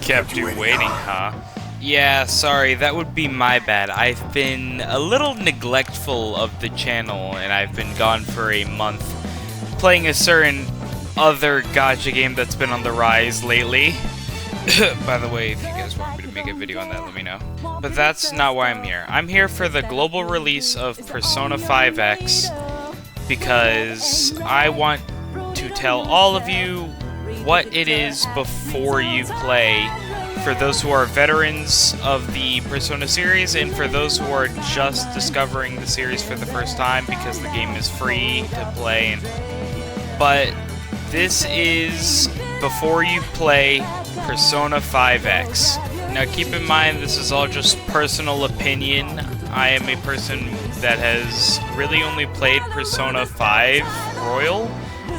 Kept you waiting, huh? Yeah, sorry, that would be my bad. I've been a little neglectful of the channel, and I've been gone for a month playing a certain other gacha game that's been on the rise lately. By the way, if you guys want me to make a video on that, let me know. But that's not why I'm here. I'm here for the global release of Persona 5X because I want to tell all of you what it is before you play, for those who are veterans of the Persona series and for those who are just discovering the series for the first time because the game is free to play. But this is before you play Persona 5X. Now keep in mind, this is all just personal opinion. I am a person that has really only played Persona 5 Royal.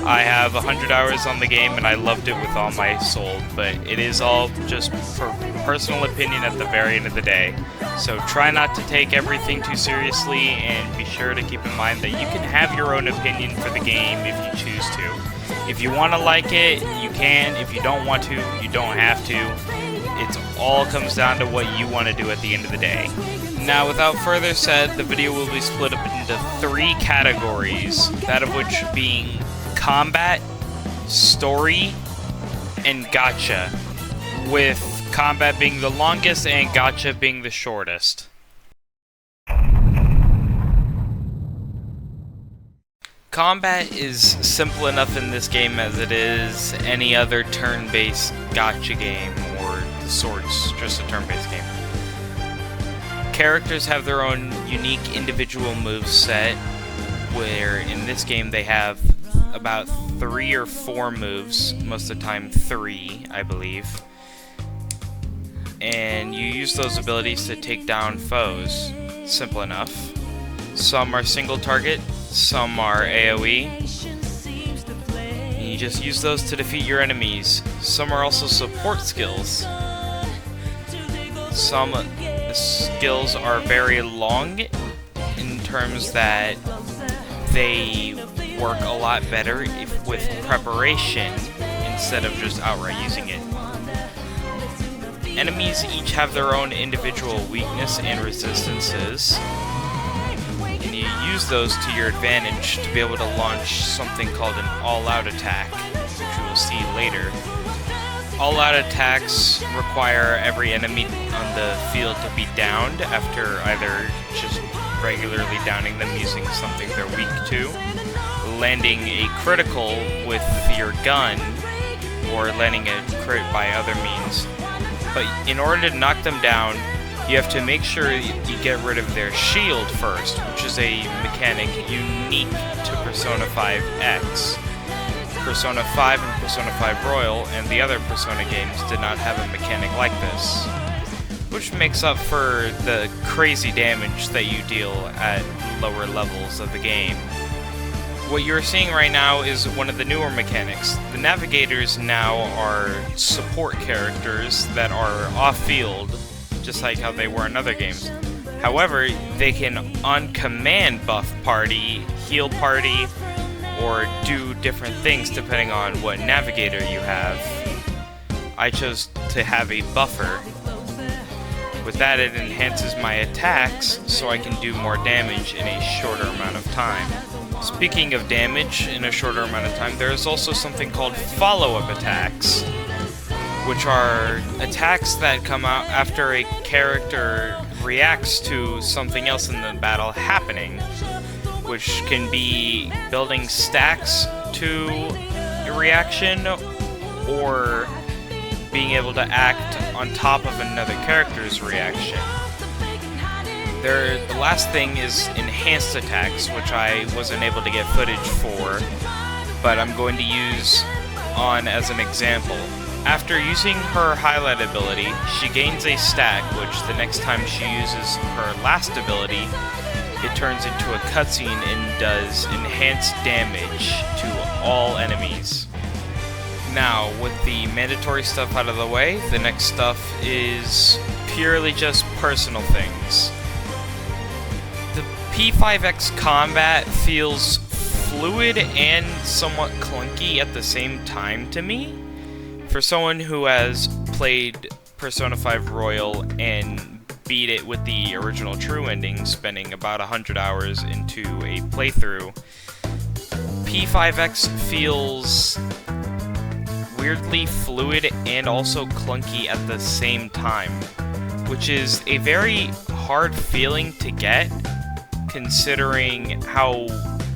I have 100 hours on the game and I loved it with all my soul, but it is all just for personal opinion at the very end of the day. So try not to take everything too seriously and be sure to keep in mind that you can have your own opinion for the game if you choose to. If you want to like it, you can. If you don't want to, you don't have to. It all comes down to what you want to do at the end of the day. Now, without further said, the video will be split up into 3 categories, that of which being combat, story, and gacha, with combat being the longest and gacha being the shortest. Combat is simple enough in this game as it is any other turn-based gacha game, or the sorts, just a turn-based game. Characters have their own unique individual moveset, where in this game they have about 3 or 4 moves, most of the time 3, I believe. And you use those abilities to take down foes. Simple enough. Some are single target, some are AoE. And you just use those to defeat your enemies. Some are also support skills. Some skills are very long in terms that they work a lot better with preparation instead of just outright using it. Enemies each have their own individual weakness and resistances, and you use those to your advantage to be able to launch something called an all-out attack, which you will see later. All-out attacks require every enemy on the field to be downed after either just regularly downing them using something they're weak to, landing a critical with your gun, or landing a crit by other means. But in order to knock them down, you have to make sure you get rid of their shield first, which is a mechanic unique to Persona 5X. Persona 5 and Persona 5 Royal and the other Persona games did not have a mechanic like this, which makes up for the crazy damage that you deal at lower levels of the game. What you're seeing right now is one of the newer mechanics. The navigators now are support characters that are off-field, just like how they were in other games. However, they can on command buff party, heal party, or do different things depending on what navigator you have. I chose to have a buffer. With that, it enhances my attacks so I can do more damage in a shorter amount of time. Speaking of damage in a shorter amount of time, there is also something called follow-up attacks, which are attacks that come out after a character reacts to something else in the battle happening, which can be building stacks to a reaction, or being able to act on top of another character's reaction. The last thing is enhanced attacks, which I wasn't able to get footage for, but I'm going to use on as an example. After using her highlight ability, she gains a stack, which the next time she uses her last ability, it turns into a cutscene and does enhanced damage to all enemies. Now, with the mandatory stuff out of the way, the next stuff is purely just personal things. The P5X combat feels fluid and somewhat clunky at the same time to me. For someone who has played Persona 5 Royal and beat it with the original true ending, spending about 100 hours into a playthrough, P5X feels weirdly fluid and also clunky at the same time, which is a very hard feeling to get considering how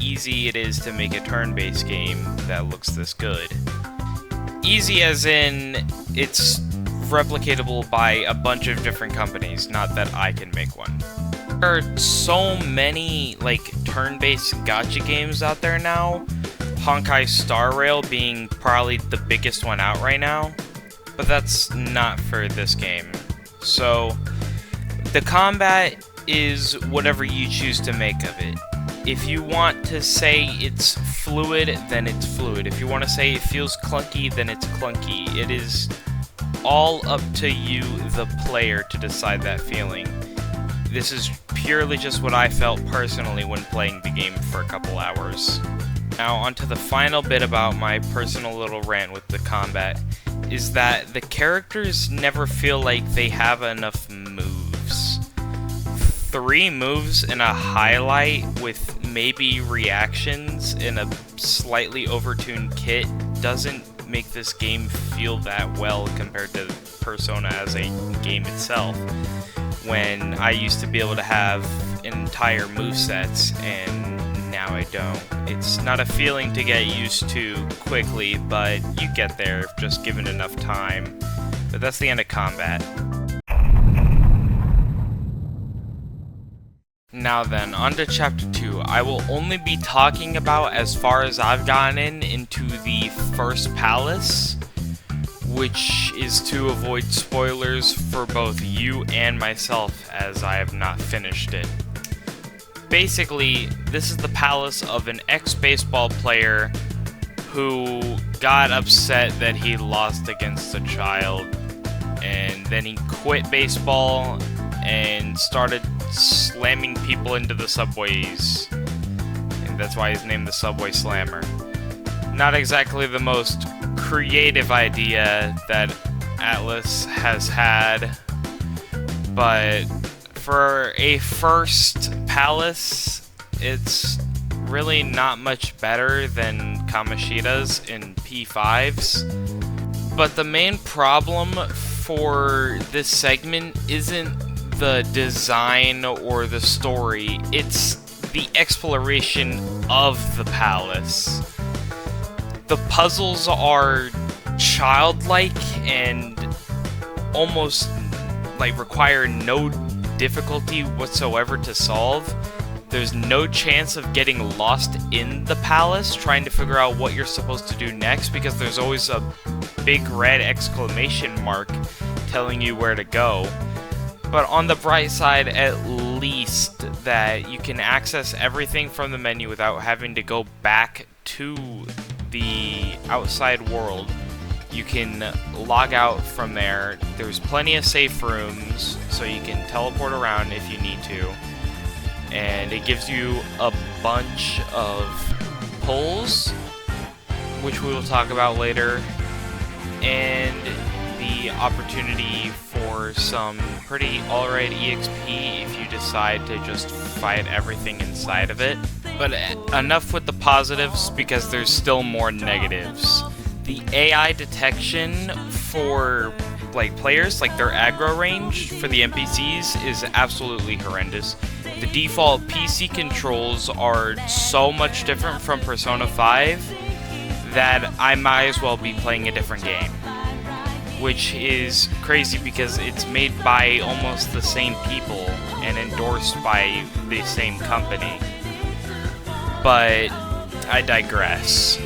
easy it is to make a turn-based game that looks this good. Easy as in it's replicatable by a bunch of different companies, not that I can make one. There are so many turn-based gacha games out there now, Honkai Star Rail being probably the biggest one out right now, but that's not for this game. So the combat is whatever you choose to make of it. If you want to say it's fluid, then it's fluid. If you want to say it feels clunky, then it's clunky. It is all up to you, the player, to decide that feeling. This is purely just what I felt personally when playing the game for a couple hours. Now onto the final bit about my personal little rant with the combat, is that the characters never feel like they have enough moves. 3 moves in a highlight with maybe reactions in a slightly overtuned kit doesn't make this game feel that well compared to Persona as a game itself, when I used to be able to have entire movesets and now I don't. It's not a feeling to get used to quickly, but you get there if just given enough time. But that's the end of combat. Now then, on to Chapter 2. I will only be talking about as far as I've gotten into the first palace, which is to avoid spoilers for both you and myself, as I have not finished it. Basically, this is the palace of an ex-baseball player who got upset that he lost against a child, and then he quit baseball and started slamming people into the subways, and that's why he's named the Subway Slammer. Not exactly the most creative idea that Atlus has had, but for a first palace, it's really not much better than Kamoshida's in P5's. But the main problem for this segment isn't the design or the story, it's the exploration of the palace. The puzzles are childlike and almost require no difficulty whatsoever to solve. There's no chance of getting lost in the palace trying to figure out what you're supposed to do next, because there's always a big red exclamation mark telling you where to go. But on the bright side, at least, that you can access everything from the menu without having to go back to the outside world. You can log out from there. There's plenty of safe rooms, so you can teleport around if you need to. And it gives you a bunch of pulls, which we will talk about later, and the opportunity for some pretty alright EXP if you decide to just fight everything inside of it. But enough with the positives, because there's still more negatives. The AI detection for players, their aggro range for the NPCs, is absolutely horrendous. The default PC controls are so much different from Persona 5 that I might as well be playing a different game. Which is crazy because it's made by almost the same people and endorsed by the same company. But I digress.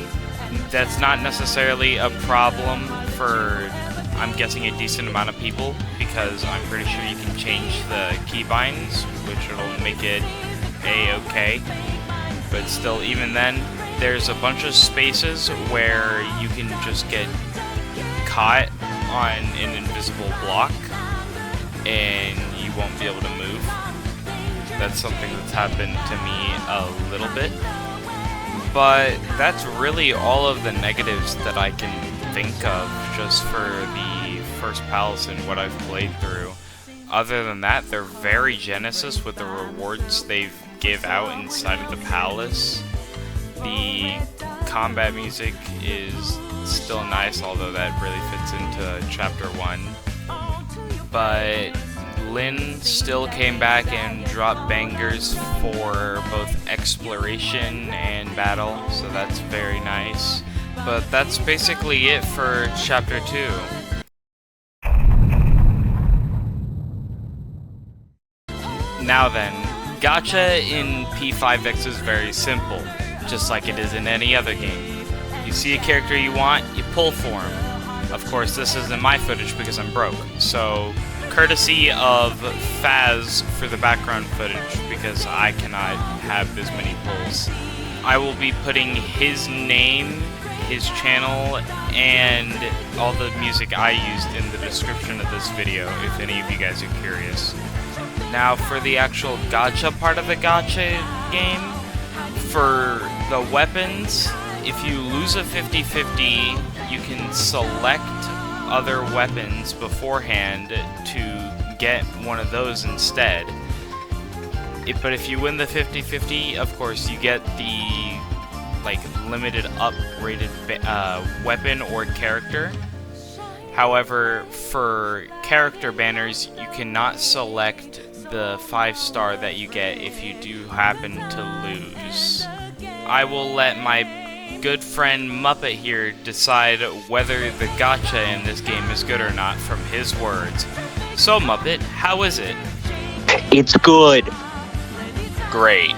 That's not necessarily a problem for, I'm guessing, a decent amount of people, because I'm pretty sure you can change the keybinds, which will make it a-okay. But still, even then, there's a bunch of spaces where you can just get caught on an invisible block and you won't be able to move. That's something that's happened to me a little bit. But that's really all of the negatives that I can think of just for the first palace in what I've played through. Other than that, they're very Genesis with the rewards they give out inside of the palace. The combat music is still nice, although that really fits into Chapter 1. But Lynn still came back and dropped bangers for both exploration and battle, so that's very nice. But that's basically it for Chapter 2. Now then, gacha in P5X is very simple, just like it is in any other game. You see a character you want, you pull for him. Of course, this isn't my footage because I'm broke, so courtesy of Faz for the background footage because I cannot have this many pulls. I will be putting his name, his channel, and all the music I used in the description of this video if any of you guys are curious. Now for the actual gacha part of the gacha game, for the weapons, if you lose a 50-50, you can select other weapons beforehand to get one of those instead. But if you win the 50-50, of course, you get the limited up-rated weapon or character. However, for character banners, you cannot select the 5-star that you get if you do happen to lose. I will let my good friend Muppet here decide whether the gacha in this game is good or not from his words. So Muppet, how is it? It's good. Great.